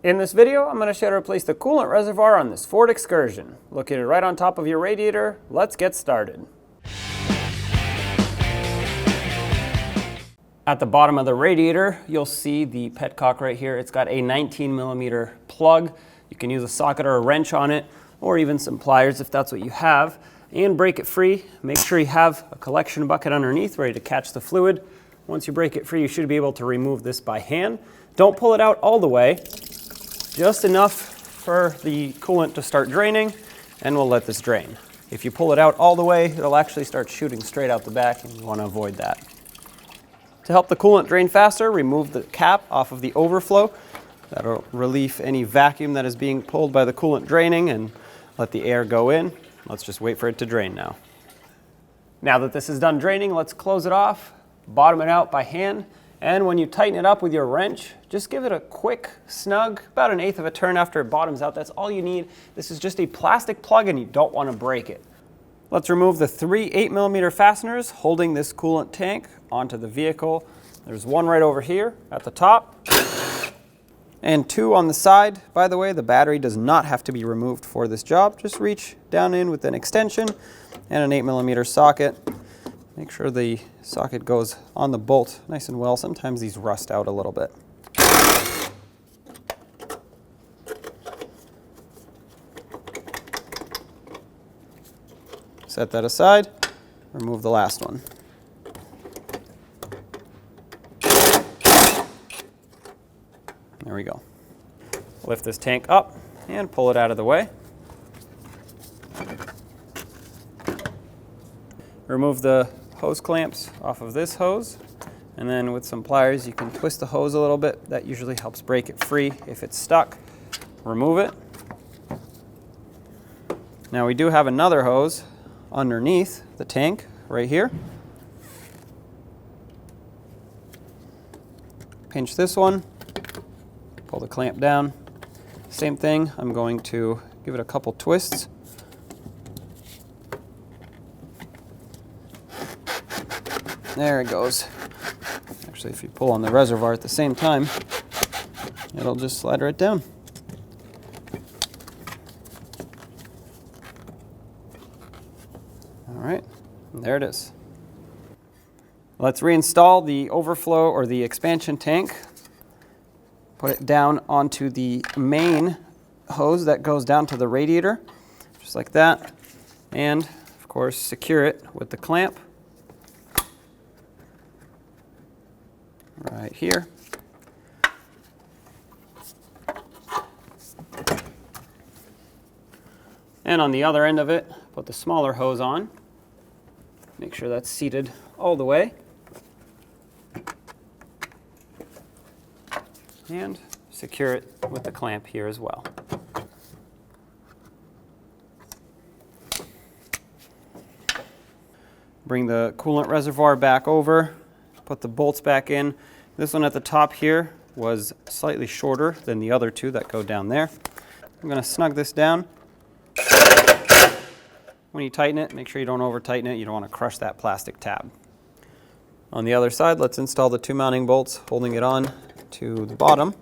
In this video, I'm going to show you how to replace the coolant reservoir on this Ford Excursion. Located right on top of your radiator, let's get started. At the bottom of the radiator, you'll see the petcock right here. It's got a 19mm plug. You can use a socket or a wrench on it, or even some pliers if that's what you have, and break it free. Make sure you have a collection bucket underneath ready to catch the fluid. Once you break it free, you should be able to remove this by hand. Don't pull it out all the way. Just enough for the coolant to start draining, and we'll let this drain. If you pull it out all the way, it'll actually start shooting straight out the back, and you want to avoid that. To help the coolant drain faster, remove the cap off of the overflow. That'll relieve any vacuum that is being pulled by the coolant draining and let the air go in. Let's just wait for it to drain now. Now that this is done draining, let's close it off, bottom it out by hand. And when you tighten it up with your wrench, just give it a quick snug, about 1/8 of a turn after it bottoms out. That's all you need. This is just a plastic plug and you don't want to break it. Let's remove the 3 8mm fasteners holding this coolant tank onto the vehicle. There's one right over here at the top and 2 on the side. By the way, the battery does not have to be removed for this job. Just reach down in with an extension and an 8mm socket. Make sure the socket goes on the bolt nice and well. Sometimes these rust out a little bit. Set that aside. Remove the last one. There we go. Lift this tank up and pull it out of the way. Remove the hose clamps off of this hose, and then with some pliers you can twist the hose a little bit. That usually helps break it free if it's stuck. Remove it. Now we do have another hose underneath the tank right here. Pinch this one, pull the clamp down. Same thing, I'm going to give it a couple twists. There it goes. Actually, if you pull on the reservoir at the same time, it'll just slide right down. All right, and there it is. Let's reinstall the overflow or the expansion tank. Put it down onto the main hose that goes down to the radiator, just like that. And, of course, secure it with the clamp. Right here. And on the other end of it, put the smaller hose on. Make sure that's seated all the way. And secure it with the clamp here as well. Bring the coolant reservoir back over. Put the bolts back in. This one at the top here was slightly shorter than the other 2 that go down there. I'm going to snug this down. When you tighten it, make sure you don't over tighten it. You don't want to crush that plastic tab. On the other side, let's install the 2 mounting bolts holding it on to the bottom.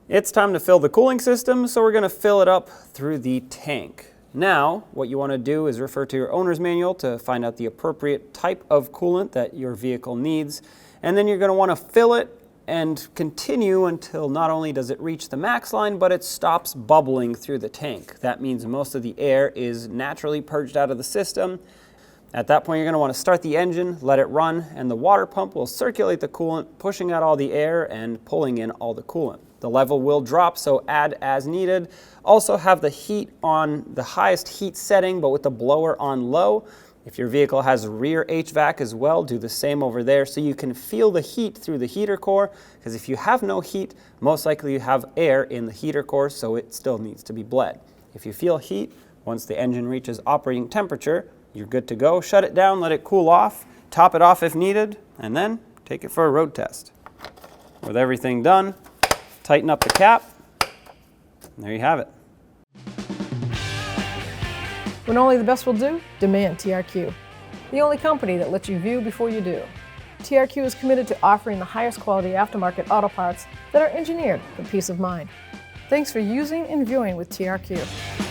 It's time to fill the cooling system, so we're going to fill it up through the tank. Now, what you want to do is refer to your owner's manual to find out the appropriate type of coolant that your vehicle needs, and then you're going to want to fill it and continue until not only does it reach the max line, but it stops bubbling through the tank. That means most of the air is naturally purged out of the system. At that point, you're going to want to start the engine, let it run, and the water pump will circulate the coolant, pushing out all the air and pulling in all the coolant. The level will drop, so add as needed. Also have the heat on the highest heat setting, but with the blower on low. If your vehicle has rear HVAC as well, do the same over there so you can feel the heat through the heater core, because if you have no heat, most likely you have air in the heater core, so it still needs to be bled. If you feel heat, once the engine reaches operating temperature, you're good to go. Shut it down, let it cool off, top it off if needed, and then take it for a road test. With everything done, tighten up the cap, and there you have it. When only the best will do, demand TRQ. The only company that lets you view before you do. TRQ is committed to offering the highest quality aftermarket auto parts that are engineered for peace of mind. Thanks for using and viewing with TRQ.